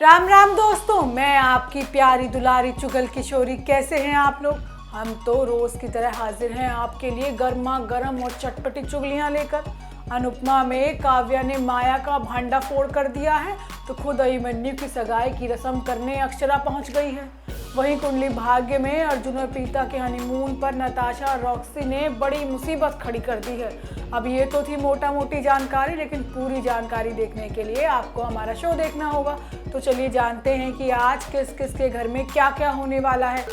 राम राम दोस्तों, मैं आपकी प्यारी दुलारी चुगल किशोरी। कैसे हैं आप लोग? हम तो रोज की तरह हाजिर हैं आपके लिए गर्मा गर्म और चटपटी चुगलियां लेकर। अनुपमा में काव्या ने माया का भांडा फोड़ कर दिया है तो खुद अभिमन्यु की सगाई की रस्म करने अक्षरा पहुंच गई है। वहीं कुंडली भाग्य में अर्जुन और प्रीता के हनीमून पर नताशा और रॉक्सी ने बड़ी मुसीबत खड़ी कर दी है। अब ये तो थी मोटा मोटी जानकारी, लेकिन पूरी जानकारी देखने के लिए आपको हमारा शो देखना होगा। तो चलिए जानते हैं कि आज किस किस के घर में क्या क्या होने वाला है।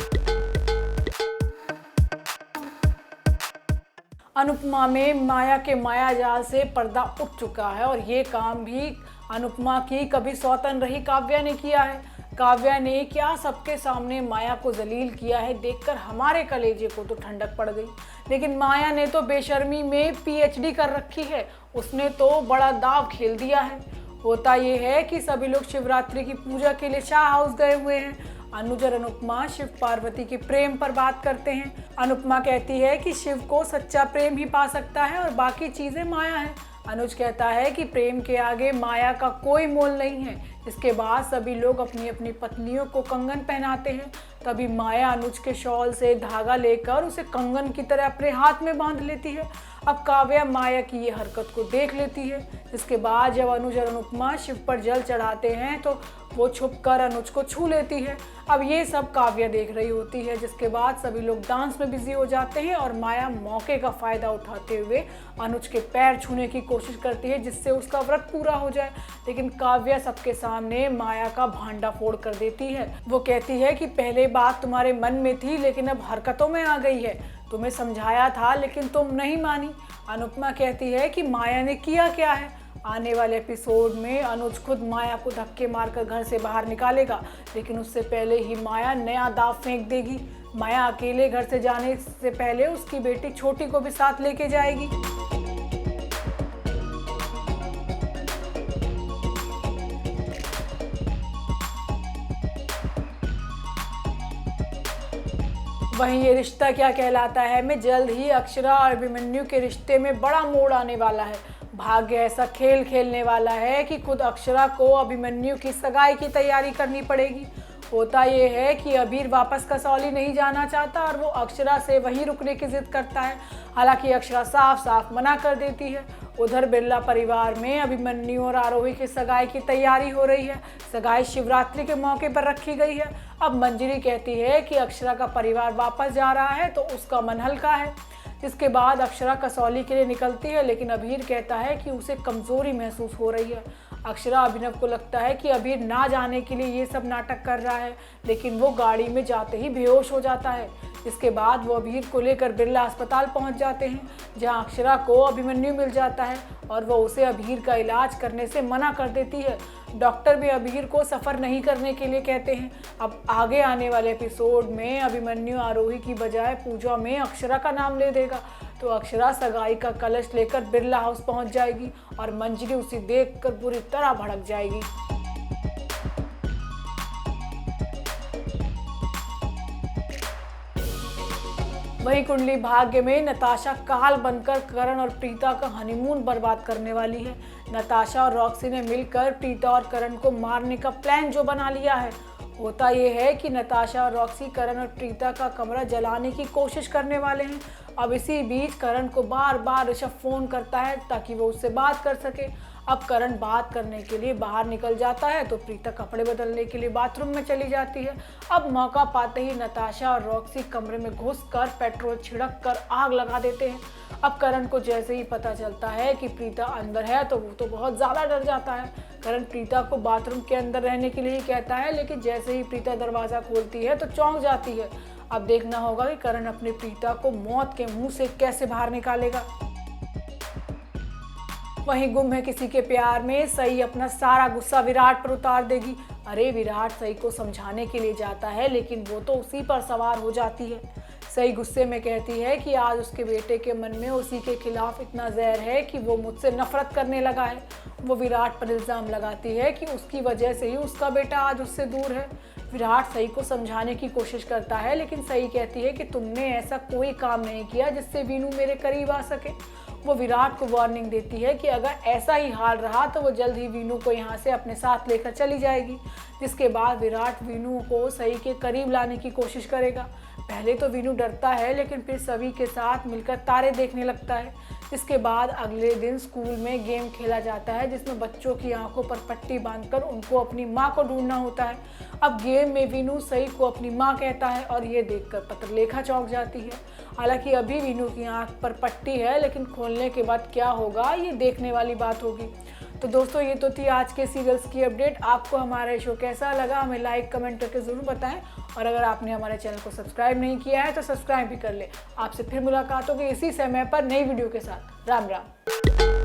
अनुपमा में माया के माया जाल से पर्दा उठ चुका है और ये काम भी अनुपमा की कभी सौतन रही काव्या ने किया है। काव्या ने क्या सबके सामने माया को जलील किया है, देखकर हमारे कलेजे को तो ठंडक पड़ गई। लेकिन माया ने तो बेशर्मी में पीएचडी कर रखी है, उसने तो बड़ा दाव खेल दिया है। होता ये है कि सभी लोग शिवरात्रि की पूजा के लिए शाह हाउस गए हुए हैं। अनुज और अनुपमा शिव पार्वती के प्रेम पर बात करते हैं। अनुपमा कहती है कि शिव को सच्चा प्रेम ही पा सकता है और बाकी चीजें माया है। अनुज कहता है कि प्रेम के आगे माया का कोई मोल नहीं है। इसके बाद सभी लोग अपनी अपनी पत्नियों को कंगन पहनाते हैं। तभी माया अनुज के शॉल से धागा लेकर उसे कंगन की तरह अपने हाथ में बांध लेती है। अब काव्या माया की ये हरकत को देख लेती है। इसके बाद जब अनुज और अनुपमा शिव पर जल चढ़ाते हैं तो वो छुपकर अनुज को छू लेती है। अब ये सब काव्या देख रही होती है, जिसके बाद सभी लोग डांस में बिजी हो जाते हैं और माया मौके का फायदा उठाते हुए अनुज के पैर छूने की कोशिश करती है, जिससे उसका व्रत पूरा हो जाए। लेकिन काव्या सबके सामने माया का भांडा फोड़ कर देती है। वो कहती है कि पहले बात तुम्हारे मन में थी, लेकिन अब हरकतों में आ गई है। तुम्हें समझाया था लेकिन तुम नहीं मानी। अनुपमा कहती है कि माया ने किया क्या है। आने वाले एपिसोड में अनुज खुद माया को धक्के मारकर घर से बाहर निकालेगा, लेकिन उससे पहले ही माया नया दाव फेंक देगी। माया अकेले घर से जाने से पहले उसकी बेटी छोटी को भी साथ लेके जाएगी। वहीं ये रिश्ता क्या कहलाता है में जल्द ही अक्षरा और अभिमन्यु के रिश्ते में बड़ा मोड़ आने वाला है। भाग्य ऐसा खेल खेलने वाला है कि खुद अक्षरा को अभिमन्यु की सगाई की तैयारी करनी पड़ेगी। होता ये है कि अबीर वापस कसौली नहीं जाना चाहता और वो अक्षरा से वहीं रुकने की जिद करता है। हालांकि अक्षरा साफ साफ मना कर देती है। उधर बिरला परिवार में अभिमन्यु और आरोही की सगाई की तैयारी हो रही है। सगाई शिवरात्रि के मौके पर रखी गई है। अब मंजरी कहती है कि अक्षरा का परिवार वापस जा रहा है तो उसका मन हल्का है। जिसके बाद अक्षरा कसौली के लिए निकलती है, लेकिन अबीर कहता है कि उसे कमजोरी महसूस हो रही है। अक्षरा अभिनव को लगता है कि अबीर ना जाने के लिए ये सब नाटक कर रहा है, लेकिन वो गाड़ी में जाते ही बेहोश हो जाता है। इसके बाद वो अबीर को लेकर बिरला अस्पताल पहुंच जाते हैं, जहां अक्षरा को अभिमन्यु मिल जाता है और वो उसे अबीर का इलाज करने से मना कर देती है। डॉक्टर भी अबीर को सफ़र नहीं करने के लिए कहते हैं। अब आगे आने वाले एपिसोड में अभिमन्यु आरोही की बजाय पूजा में अक्षरा का नाम ले देगा, तो अक्षरा सगाई का कलश लेकर बिरला हाउस पहुंच जाएगी और मंजरी उसे देखकर बुरी तरह भड़क जाएगी। वहीं कुंडली भाग्य में नताशा काल बनकर करण और प्रीता का हनीमून बर्बाद करने वाली है। नताशा और रॉक्सी ने मिलकर प्रीता और करण को मारने का प्लान जो बना लिया है। होता यह है कि नताशा और रॉक्सी करण और प्रीता का कमरा जलाने की कोशिश करने वाले हैं। अब इसी बीच करण को बार बार ऋषभ फोन करता है ताकि वो उससे बात कर सके। अब करण बात करने के लिए बाहर निकल जाता है तो प्रीता कपड़े बदलने के लिए बाथरूम में चली जाती है। अब मौका पाते ही नताशा और रॉक्सी कमरे में घुसकर पेट्रोल छिड़क कर आग लगा देते हैं। अब करण को जैसे ही पता चलता है कि प्रीता अंदर है तो वो तो बहुत ज़्यादा डर जाता है। करण प्रीता को बाथरूम के अंदर रहने के लिए कहता है, लेकिन जैसे ही प्रीता दरवाज़ा खोलती है तो चौंक जाती है। अब देखना होगा कि करण अपनी प्रीता को मौत के मुंह से कैसे बाहर निकालेगा। वहीं गुम है किसी के प्यार में सई अपना सारा गुस्सा विराट पर उतार देगी। अरे विराट सई को समझाने के लिए जाता है, लेकिन वो तो उसी पर सवार हो जाती है। सई गुस्से में कहती है कि आज उसके बेटे के मन में उसी के खिलाफ इतना जहर है कि वो मुझसे नफरत करने लगा है। वो विराट पर इल्ज़ाम लगाती है कि उसकी वजह से ही उसका बेटा आज उससे दूर है। विराट सई को समझाने की कोशिश करता है, लेकिन सई कहती है कि तुमने ऐसा कोई काम नहीं किया जिससे वीनू मेरे करीब आ सके। वो विराट को वार्निंग देती है कि अगर ऐसा ही हाल रहा तो वो जल्द ही वीनू को यहाँ से अपने साथ लेकर चली जाएगी। जिसके बाद विराट वीनू को सई के करीब लाने की कोशिश करेगा। पहले तो वीनू डरता है, लेकिन फिर सभी के साथ मिलकर तारे देखने लगता है। इसके बाद अगले दिन स्कूल में गेम खेला जाता है, जिसमें बच्चों की आंखों पर पट्टी बांधकर उनको अपनी माँ को ढूंढना होता है। अब गेम में वीनू सई को अपनी माँ कहता है और ये देखकर पत्रलेखा चौंक जाती है। हालांकि अभी वीनू की आंख पर पट्टी है, लेकिन खोलने के बाद क्या होगा ये देखने वाली बात होगी। तो दोस्तों, ये तो थी आज के सीरियल्स की अपडेट। आपको हमारा शो कैसा लगा हमें लाइक कमेंट करके ज़रूर बताएं, और अगर आपने हमारे चैनल को सब्सक्राइब नहीं किया है तो सब्सक्राइब भी कर ले। आपसे फिर मुलाकात होगी इसी समय पर नई वीडियो के साथ। राम राम।